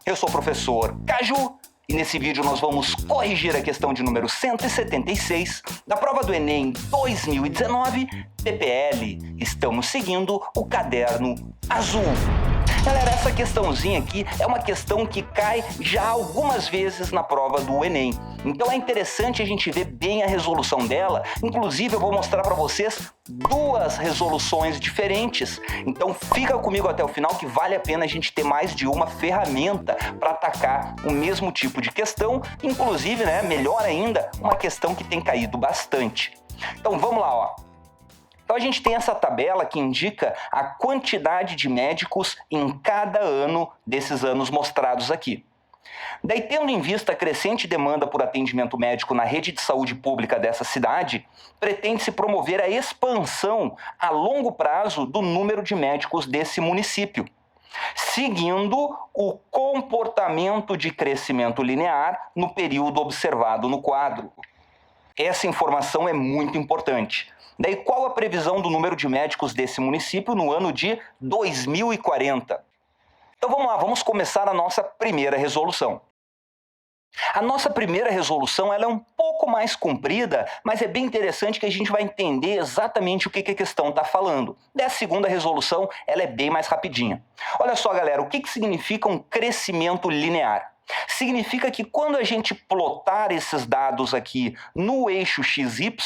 Eu sou o professor Caju e nesse vídeo nós vamos corrigir a questão de número 176 da prova do Enem 2019, PPL. Estamos seguindo o caderno azul. Galera, essa questãozinha aqui é uma questão que cai já algumas vezes na prova do Enem. Então é interessante a gente ver bem a resolução dela. Inclusive eu vou mostrar para vocês duas resoluções diferentes. Então fica comigo até o final que vale a pena a gente ter mais de uma ferramenta para atacar o mesmo tipo de questão. Inclusive, melhor ainda, uma questão que tem caído bastante. Então vamos lá, ó. Então a gente tem essa tabela que indica a quantidade de médicos em cada ano desses anos mostrados aqui. Daí, tendo em vista a crescente demanda por atendimento médico na rede de saúde pública dessa cidade, pretende-se promover a expansão a longo prazo do número de médicos desse município, seguindo o comportamento de crescimento linear no período observado no quadro. Essa informação é muito importante. Daí, qual a previsão do número de médicos desse município no ano de 2040? Então vamos lá, vamos começar a nossa primeira resolução. A nossa primeira resolução ela é um pouco mais comprida, mas é bem interessante que a gente vai entender exatamente o que a questão está falando. Dessa segunda resolução, ela é bem mais rapidinha. Olha só, galera, o que significa um crescimento linear? Significa que quando a gente plotar esses dados aqui no eixo XY,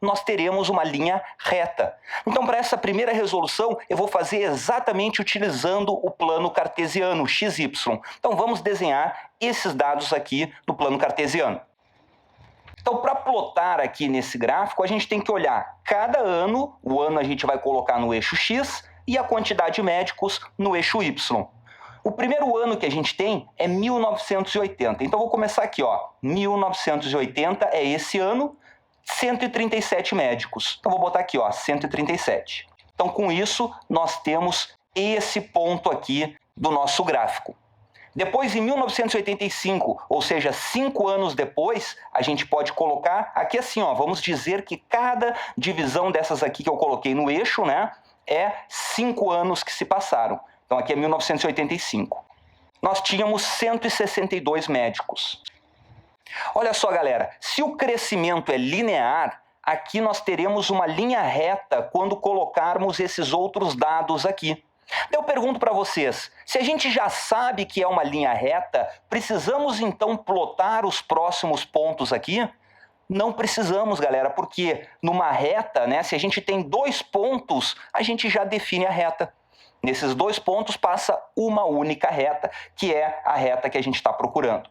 nós teremos uma linha reta. Então, para essa primeira resolução, eu vou fazer exatamente utilizando o plano cartesiano, XY. Então, vamos desenhar esses dados aqui no plano cartesiano. Então, para plotar aqui nesse gráfico, a gente tem que olhar cada ano, o ano a gente vai colocar no eixo X e a quantidade de médicos no eixo Y. O primeiro ano que a gente tem é 1980. Então, vou começar aqui, ó. 1980 é esse ano, 137 médicos. Então, vou botar aqui, ó, 137. Então, com isso, nós temos esse ponto aqui do nosso gráfico. Depois, em 1985, ou seja, 5 anos depois, a gente pode colocar aqui assim, ó, vamos dizer que cada divisão dessas aqui que eu coloquei no eixo, é 5 anos que se passaram. Então, aqui é 1985. Nós tínhamos 162 médicos. Olha só, galera, se o crescimento é linear, aqui nós teremos uma linha reta quando colocarmos esses outros dados aqui. Eu pergunto para vocês, se a gente já sabe que é uma linha reta, precisamos então plotar os próximos pontos aqui? Não precisamos, galera, porque numa reta, se a gente tem 2 pontos, a gente já define a reta. Nesses 2 pontos passa uma única reta, que é a reta que a gente está procurando.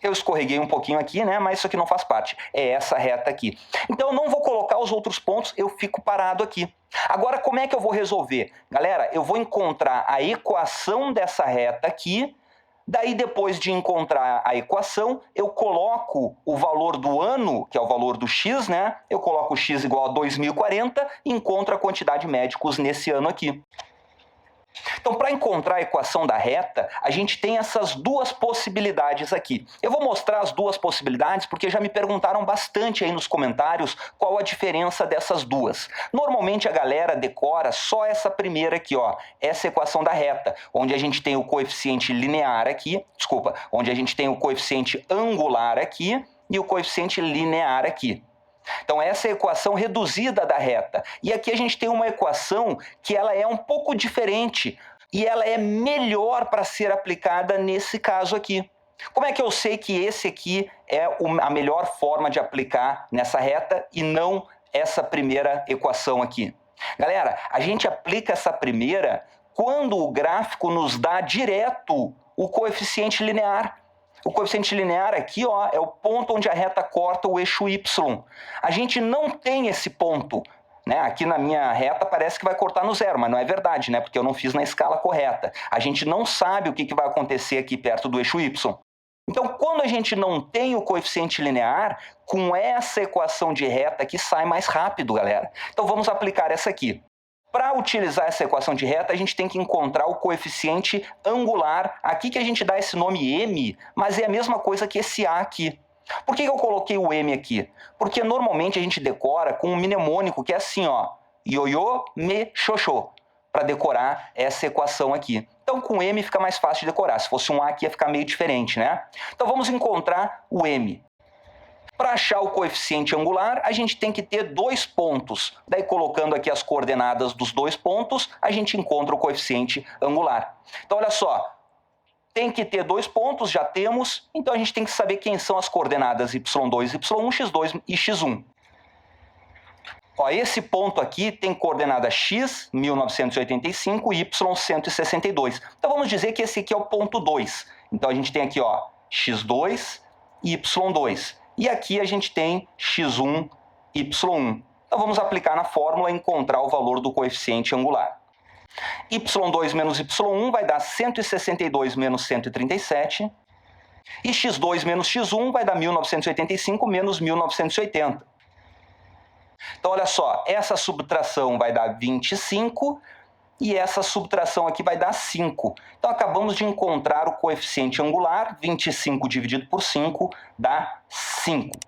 Eu escorreguei um pouquinho aqui, mas isso aqui não faz parte. É essa reta aqui. Então eu não vou colocar os outros pontos, eu fico parado aqui. Agora, como é que eu vou resolver? Galera, eu vou encontrar a equação dessa reta aqui. Daí, depois de encontrar a equação, eu coloco o valor do ano, que é o valor do x, Eu coloco o x igual a 2040 e encontro a quantidade de médicos nesse ano aqui. Então, para encontrar a equação da reta, a gente tem essas duas possibilidades aqui. Eu vou mostrar as duas possibilidades porque já me perguntaram bastante aí nos comentários qual a diferença dessas duas. Normalmente a galera decora só essa primeira aqui, ó, essa equação da reta, onde a gente tem o coeficiente linear aqui, onde a gente tem o coeficiente angular aqui e o coeficiente linear aqui. Então essa é a equação reduzida da reta. E aqui a gente tem uma equação que ela é um pouco diferente e ela é melhor para ser aplicada nesse caso aqui. Como é que eu sei que esse aqui é a melhor forma de aplicar nessa reta e não essa primeira equação aqui? Galera, a gente aplica essa primeira quando o gráfico nos dá direto o coeficiente linear. O coeficiente linear aqui, ó, é o ponto onde a reta corta o eixo Y. A gente não tem esse ponto. Aqui na minha reta parece que vai cortar no zero, mas não é verdade, porque eu não fiz na escala correta. A gente não sabe o que vai acontecer aqui perto do eixo Y. Então, quando a gente não tem o coeficiente linear, com essa equação de reta aqui sai mais rápido, galera. Então, vamos aplicar essa aqui. Para utilizar essa equação de reta, a gente tem que encontrar o coeficiente angular. Aqui que a gente dá esse nome M, mas é a mesma coisa que esse A aqui. Por que eu coloquei o M aqui? Porque normalmente a gente decora com um mnemônico que é assim, ó. Ioiô, me, xoxô. para decorar essa equação aqui. Então, com m fica mais fácil de decorar. Se fosse um a aqui, ia ficar meio diferente, né? Então, vamos encontrar o m. Para achar o coeficiente angular, a gente tem que ter dois pontos. Daí, colocando aqui as coordenadas dos dois pontos, a gente encontra o coeficiente angular. Então, olha só. Tem que ter dois pontos, já temos. Então, a gente tem que saber quem são as coordenadas y2, y1, x2 e x1. Ó, esse ponto aqui tem coordenada x, 1985, e y, 162. Então, vamos dizer que esse aqui é o ponto 2. Então, a gente tem aqui ó, x2 e y2. E aqui a gente tem x1, y1. Então, vamos aplicar na fórmula e encontrar o valor do coeficiente angular. y2 menos y1 vai dar 162 menos 137. E x2 menos x1 vai dar 1985 menos 1980. Então, olha só, essa subtração vai dar 25 e essa subtração aqui vai dar 5. Então, acabamos de encontrar o coeficiente angular, 25 dividido por 5 dá 5.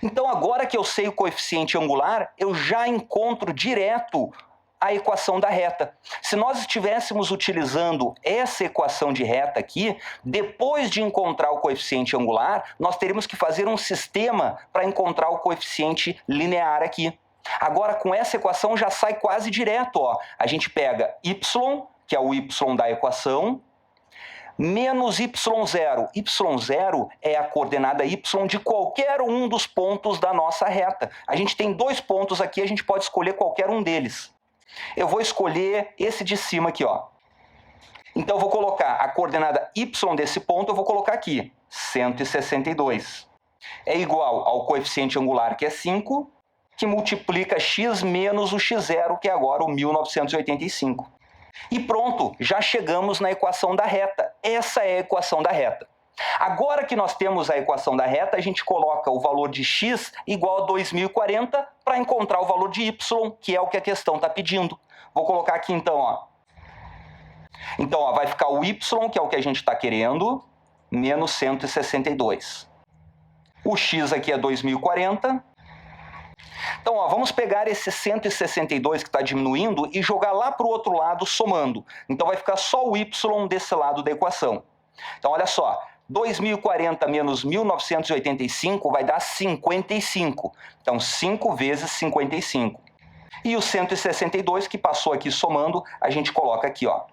Então, agora que eu sei o coeficiente angular, eu já encontro direto a equação da reta. Se nós estivéssemos utilizando essa equação de reta aqui, depois de encontrar o coeficiente angular, nós teríamos que fazer um sistema para encontrar o coeficiente linear aqui. Agora, com essa equação já sai quase direto, ó. A gente pega y, que é o y da equação, menos y0. y0 é a coordenada y de qualquer um dos pontos da nossa reta. A gente tem dois pontos aqui, a gente pode escolher qualquer um deles. Eu vou escolher esse de cima aqui, ó. Então, eu vou colocar a coordenada y desse ponto, eu vou colocar aqui, 162. É igual ao coeficiente angular, que é 5, que multiplica x menos o x0, que é agora o 1985. E pronto, já chegamos na equação da reta. Essa é a equação da reta. Agora que nós temos a equação da reta, a gente coloca o valor de x igual a 2040 para encontrar o valor de y, que é o que a questão está pedindo. Vou colocar aqui então, ó. Então, ó, vai ficar o y, que é o que a gente está querendo, menos 162. O x aqui é 2040. Então, ó, vamos pegar esse 162 que está diminuindo e jogar lá para o outro lado somando. Então, vai ficar só o y desse lado da equação. Então, olha só. 2040 menos 1985 vai dar 55. Então, 5 vezes 55. E o 162 que passou aqui somando, a gente coloca aqui, ó.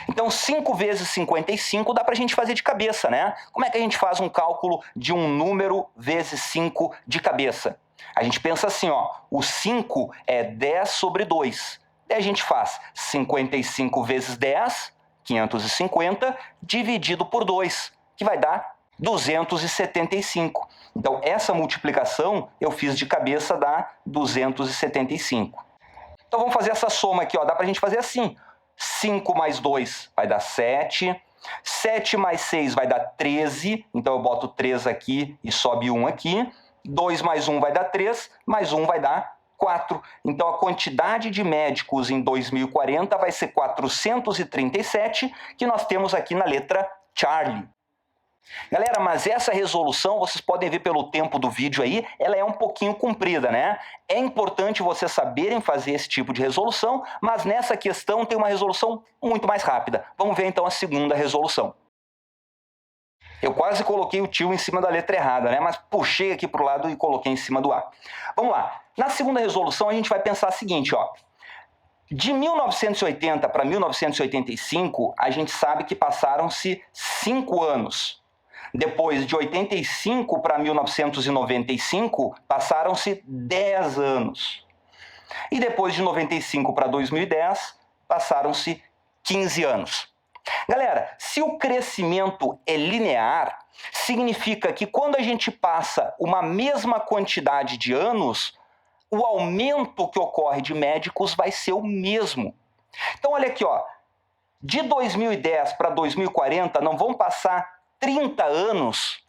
Então, 5 vezes 55 dá para a gente fazer de cabeça, né? Como é que a gente faz um cálculo de um número vezes 5 de cabeça? A gente pensa assim, ó, o 5 é 10 sobre 2. Daí a gente faz 55 vezes 10, 550, dividido por 2. Que vai dar 275. Então, essa multiplicação eu fiz de cabeça, dá 275. Então, vamos fazer essa soma aqui, ó. Dá para a gente fazer assim. 5 mais 2 vai dar 7. 7 mais 6 vai dar 13. Então, eu boto 3 aqui e sobe 1 aqui. 2 mais 1 vai dar 3, mais 1 vai dar 4. Então, a quantidade de médicos em 2040 vai ser 437, que nós temos aqui na letra Charlie. Galera, mas essa resolução, vocês podem ver pelo tempo do vídeo aí, ela é um pouquinho comprida, né? É importante vocês saberem fazer esse tipo de resolução, mas nessa questão tem uma resolução muito mais rápida. Vamos ver então a segunda resolução. Eu quase coloquei o tio em cima da letra errada, né? Mas puxei aqui para o lado e coloquei em cima do A. Vamos lá. Na segunda resolução a gente vai pensar o seguinte, ó. De 1980 para 1985, a gente sabe que passaram-se 5 anos. Depois, de 85 para 1995, passaram-se 10 anos. E depois de 95 para 2010, passaram-se 15 anos. Galera, se o crescimento é linear, significa que quando a gente passa uma mesma quantidade de anos, o aumento que ocorre de médicos vai ser o mesmo. Então, olha aqui, ó, de 2010 para 2040 não vão passar 30 anos.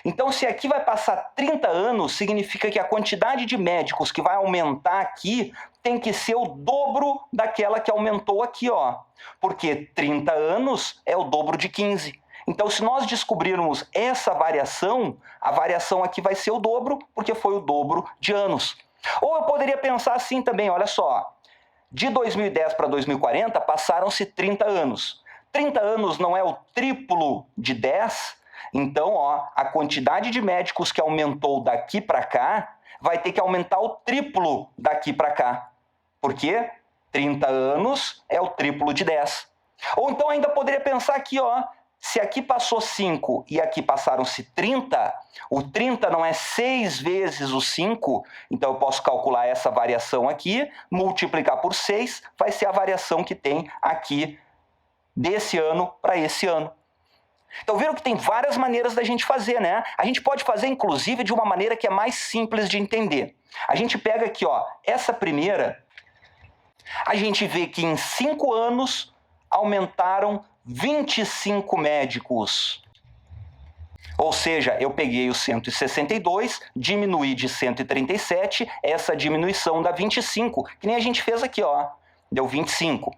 Então, se aqui vai passar 30 anos, significa que a quantidade de médicos que vai aumentar aqui tem que ser o dobro daquela que aumentou aqui, ó. Porque 30 anos é o dobro de 15. Então, se nós descobrirmos essa variação, a variação aqui vai ser o dobro, porque foi o dobro de anos. Ou eu poderia pensar assim também, olha só. De 2010 para 2040, passaram-se 30 anos. 30 anos não é o triplo de 10? Então, a quantidade de médicos que aumentou daqui para cá vai ter que aumentar o triplo daqui para cá. Por quê? 30 anos é o triplo de 10. Ou então ainda poderia pensar aqui, se aqui passou 5 e aqui passaram-se 30, o 30 não é 6 vezes o 5, então eu posso calcular essa variação aqui, multiplicar por 6, vai ser a variação que tem aqui desse ano para esse ano. Então viram que tem várias maneiras da gente fazer, né? A gente pode fazer, inclusive, de uma maneira que é mais simples de entender. A gente pega aqui, essa primeira, a gente vê que em 5 anos aumentaram 25 médicos. Ou seja, eu peguei o 162, diminuí de 137, essa diminuição dá 25, que nem a gente fez aqui, deu 25.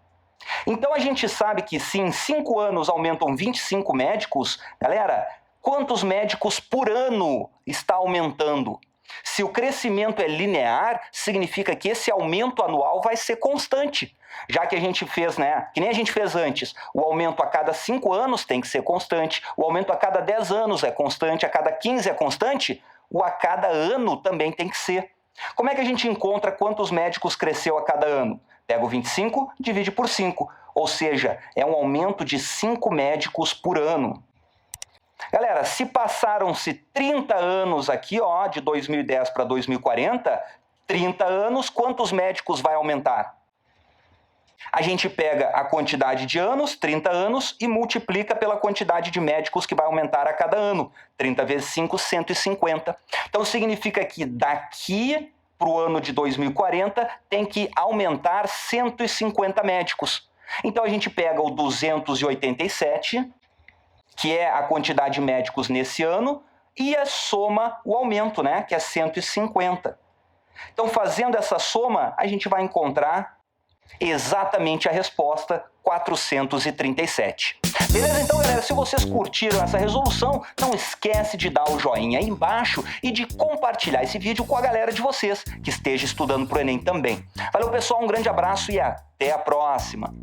Então a gente sabe que se em 5 anos aumentam 25 médicos, galera, quantos médicos por ano está aumentando? Se o crescimento é linear, significa que esse aumento anual vai ser constante. Já que a gente fez, que nem a gente fez antes, o aumento a cada 5 anos tem que ser constante, o aumento a cada 10 anos é constante, a cada 15 é constante, o a cada ano também tem que ser. Como é que a gente encontra quantos médicos cresceu a cada ano? Pega o 25, divide por 5, ou seja, é um aumento de 5 médicos por ano. Galera, se passaram-se 30 anos aqui, de 2010 para 2040, 30 anos, quantos médicos vai aumentar? A gente pega a quantidade de anos, 30 anos, e multiplica pela quantidade de médicos que vai aumentar a cada ano. 30 vezes 5, 150. Então significa que daqui para o ano de 2040 tem que aumentar 150 médicos. Então a gente pega o 287, que é a quantidade de médicos nesse ano, e soma o aumento, que é 150. Então, fazendo essa soma, a gente vai encontrar exatamente a resposta, 437. Beleza? Então, galera, se vocês curtiram essa resolução, não esquece de dar o joinha aí embaixo e de compartilhar esse vídeo com a galera de vocês que esteja estudando para o Enem também. Valeu, pessoal, um grande abraço e até a próxima!